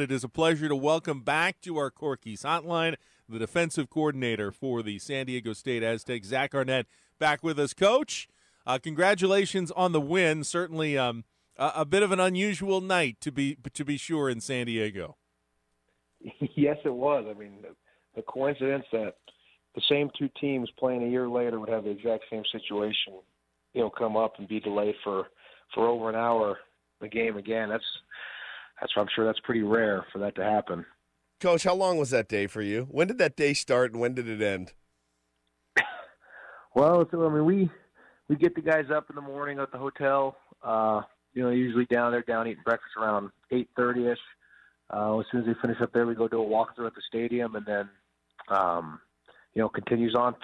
It is a pleasure to welcome back to our Corky's Hotline the defensive coordinator for the San Diego State Aztecs, Zach Arnett, back with us. Coach, congratulations on the win. Certainly a bit of an unusual night to be sure in San Diego. Yes, it was. I mean, the coincidence that the same two teams playing a year later would have the exact same situation, come up and be delayed for over an hour the game again. That's I'm sure that's pretty rare for that to happen. Coach, how long was that day for you? When did that day start and when did it end? Well, we get the guys up in the morning at the hotel. Usually down eating breakfast around 8:30ish. As soon as we finish up there, we go do a walkthrough at the stadium, and then continues on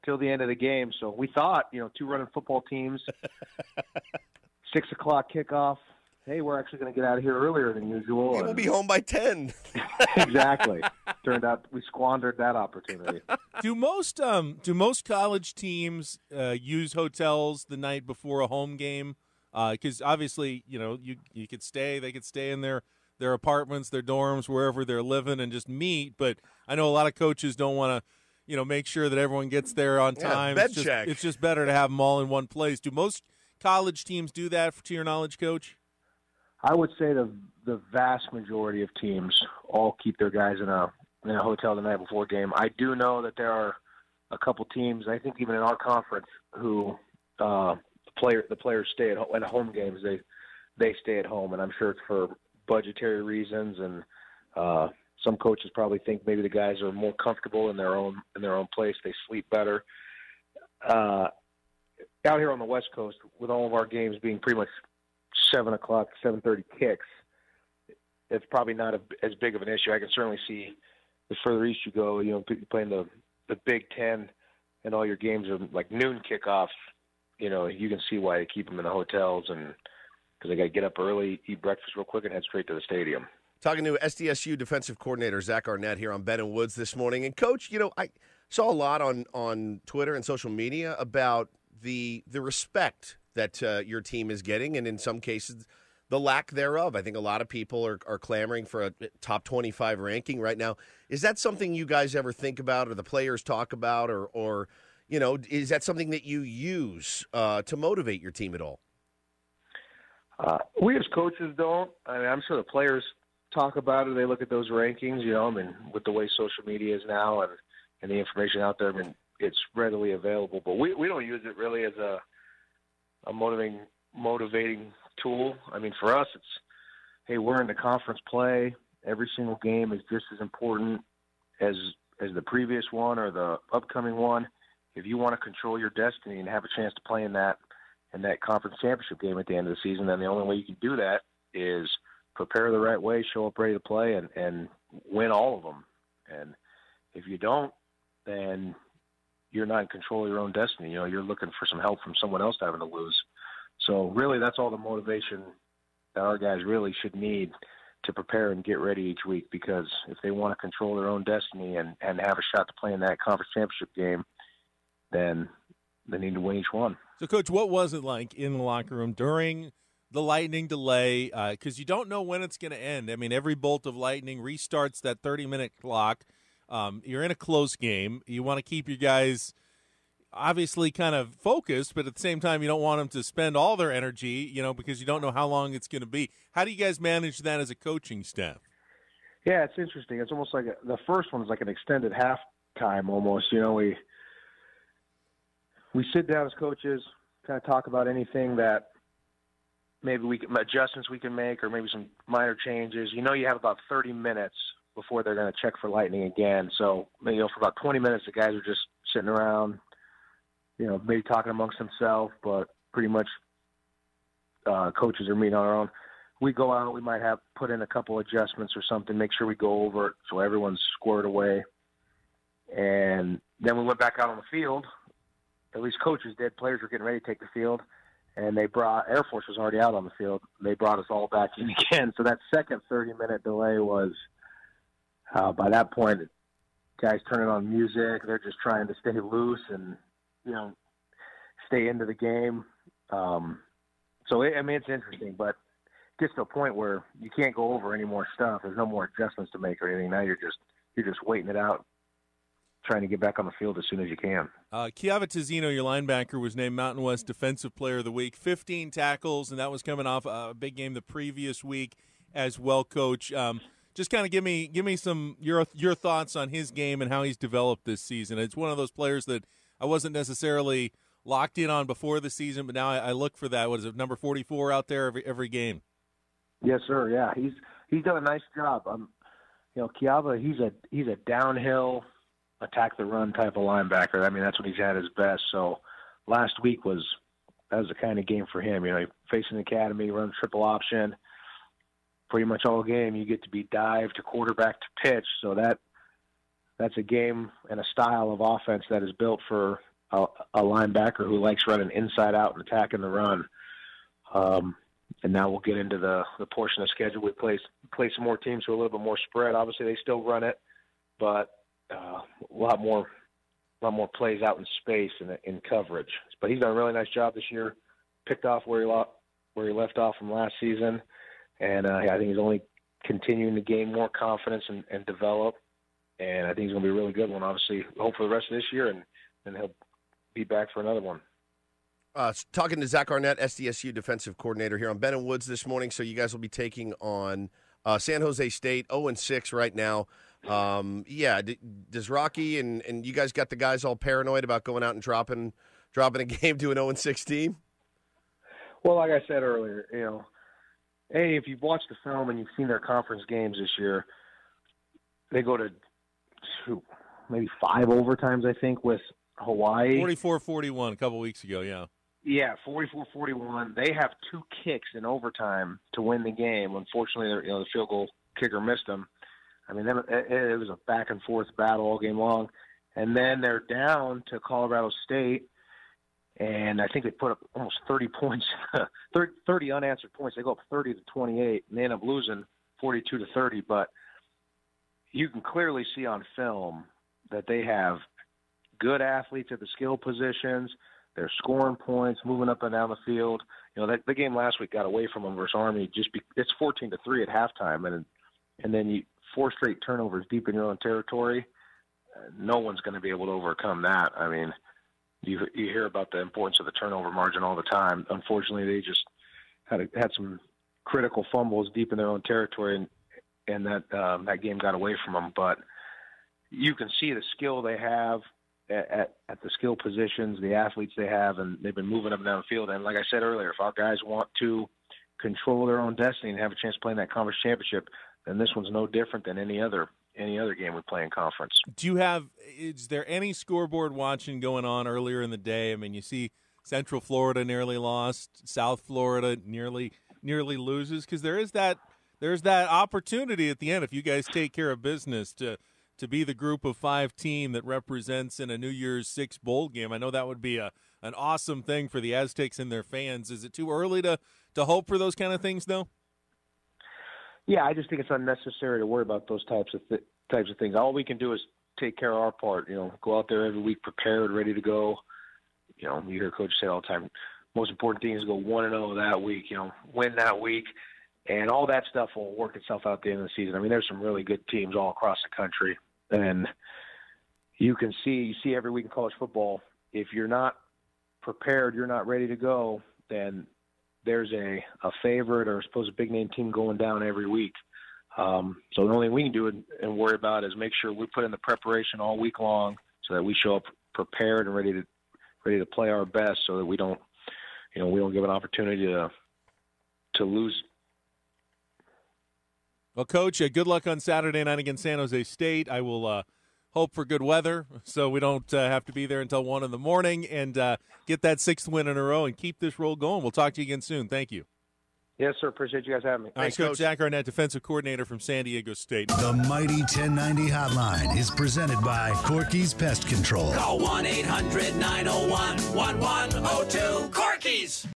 till the end of the game. So we thought, two running football teams, 6 o'clock kickoff. Hey, we're actually going to get out of here earlier than usual. We'll be home by 10. Exactly. Turned out we squandered that opportunity. Do most college teams use hotels the night before a home game? Because obviously, they could stay in their apartments, their dorms, wherever they're living, and just meet. But I know a lot of coaches don't want to, make sure that everyone gets there on time. Bed check. It's just better to have them all in one place. Do most college teams do that, to your knowledge, Coach? I would say the vast majority of teams all keep their guys in a hotel the night before game. I do know that there are a couple teams, I think even in our conference, who the players stay at home games. They stay at home, and I'm sure it's for budgetary reasons, and some coaches probably think maybe the guys are more comfortable in their own place. They sleep better. Out here on the West Coast, with all of our games being pretty much 7 o'clock, 7:30 kicks, it's probably not as big of an issue. I can certainly see the further east you go, playing the Big Ten, and all your games are like noon kickoffs. You can see why they keep them in the hotels, and because they got to get up early, eat breakfast real quick, and head straight to the stadium. Talking to Sdsu defensive coordinator Zach Arnett here on Ben and Woods this morning. And, Coach, I saw a lot on Twitter and social media about the respect that your team is getting, and in some cases the lack thereof. I think a lot of people are clamoring for a top 25 ranking right now. Is that something you guys ever think about, or the players talk about, or is that something that you use to motivate your team at all? We as coaches don't. I mean, I'm sure the players talk about it. They look at those rankings, with the way social media is now and the information out there, it's readily available. But we don't use it really as a motivating tool. I mean, for us, it's, hey, we're in the conference play. Every single game is just as important as the previous one or the upcoming one. If you want to control your destiny and have a chance to play in that conference championship game at the end of the season, then the only way you can do that is prepare the right way, show up ready to play, and win all of them. And if you don't, then you're not in control of your own destiny. You're looking for some help from someone else having to lose. So really, that's all the motivation that our guys really should need to prepare and get ready each week, because if they want to control their own destiny and have a shot to play in that conference championship game, then they need to win each one. So, Coach, what was it like in the locker room during the lightning delay? Because you don't know when it's going to end. I mean, every bolt of lightning restarts that 30-minute clock. You're in a close game. You want to keep your guys obviously kind of focused, but at the same time, you don't want them to spend all their energy, because you don't know how long it's going to be. How do you guys manage that as a coaching staff? Yeah, it's interesting. It's almost like the first one is like an extended halftime almost. We sit down as coaches, kind of talk about anything that maybe adjustments we can make, or maybe some minor changes. You have about 30 minutes before they're going to check for lightning again. So, for about 20 minutes, the guys are just sitting around, maybe talking amongst themselves, but pretty much coaches are meeting on our own. We go out, we might have put in a couple adjustments or something, make sure we go over it so everyone's squared away. And then we went back out on the field. At least coaches did. Players were getting ready to take the field, and Air Force was already out on the field. They brought us all back in again. So that second 30-minute delay was, by that point, guys turning on music. They're just trying to stay loose and, stay into the game. So, it's interesting. But gets to a point where you can't go over any more stuff. There's no more adjustments to make or anything. Now you're just waiting it out, trying to get back on the field as soon as you can. Kiatis II, your linebacker, was named Mountain West Defensive Player of the Week. 15 tackles, and that was coming off a big game the previous week as well, Coach. Just kind of give me some your thoughts on his game and how he's developed this season. It's one of those players that I wasn't necessarily locked in on before the season, but now I look for that. What is it, number 44 out there every game? Yes, sir. Yeah, he's done a nice job. Kiava, he's a downhill, attack the run type of linebacker. I mean, that's when he's at his best. So last week that was the kind of game for him. Facing the academy, run triple option. Pretty much all game, you get to be dive to quarterback to pitch. So that's a game and a style of offense that is built for a linebacker who likes running inside out and attacking the run. And now we'll get into the portion of schedule. We play some more teams who are a little bit more spread. Obviously, they still run it, but a lot more plays out in space and in coverage. But he's done a really nice job this year. Picked off where he left off from last season, and I think he's only continuing to gain more confidence and develop. And I think he's going to be a really good one. Obviously, hope for the rest of this year, and he'll be back for another one. Talking to Zach Arnett, Sdsu defensive coordinator here on Ben and Woods this morning. So you guys will be taking on San Jose State, 0-6 right now. Does Rocky and you guys got the guys all paranoid about going out and dropping a game to an 0-6 team? Well, like I said earlier, if you've watched the film and you've seen their conference games this year, they go to maybe 5 overtimes, I think, with Hawaii. 44-41 a couple weeks ago, yeah. Yeah, 44-41. They have 2 kicks in overtime to win the game. Unfortunately, the field goal kicker missed them. I mean, it was a back-and-forth battle all game long. And then they're down to Colorado State, and I think they put up almost 30 points, 30 unanswered points. They go up 30-28, and they end up losing 42-30. But you can clearly see on film that they have good athletes at the skill positions. They're scoring points, moving up and down the field. The game last week got away from them versus Army. It's 14-3 at halftime, and then 4 straight turnovers deep in your own territory. No one's going to be able to overcome that. I mean, you hear about the importance of the turnover margin all the time. Unfortunately, they just had some critical fumbles deep in their own territory, and that game got away from them. But you can see the skill they have at the skill positions, the athletes they have, and they've been moving up and down the field. And like I said earlier, if our guys want to control their own destiny and have a chance to play in that conference championship, then this one's no different than any other game we play in conference. Is there any scoreboard watching going on earlier in the day? I mean, you see Central Florida nearly lost, South Florida nearly loses, because there's that opportunity at the end if you guys take care of business to be the group of 5 team that represents in a New Year's 6 bowl game. I know that would be an awesome thing for the Aztecs and their fans. Is it too early to hope for those kind of things, though? Yeah, I just think it's unnecessary to worry about those types of things. All we can do is take care of our part. Go out there every week prepared, ready to go. You hear Coach say all the time, most important thing is to go 1-0 that week. Win that week. And all that stuff will work itself out at the end of the season. I mean, there's some really good teams all across the country. And you see every week in college football, if you're not prepared, you're not ready to go, then there's a favorite or a big name team going down every week. So the only thing we can do and worry about is make sure we put in the preparation all week long so that we show up prepared and ready to play our best, so that we don't give an opportunity to lose. Well, Coach, good luck on Saturday night against San Jose State. I will hope for good weather so we don't have to be there until 1 in the morning, and get that 6th win in a row and keep this roll going. We'll talk to you again soon. Thank you. Yes, sir. Appreciate you guys having me. All right, Coach Zach Arnett, defensive coordinator from San Diego State. The Mighty 1090 Hotline is presented by Corky's Pest Control. Call 1-800-901-1102. Corky's.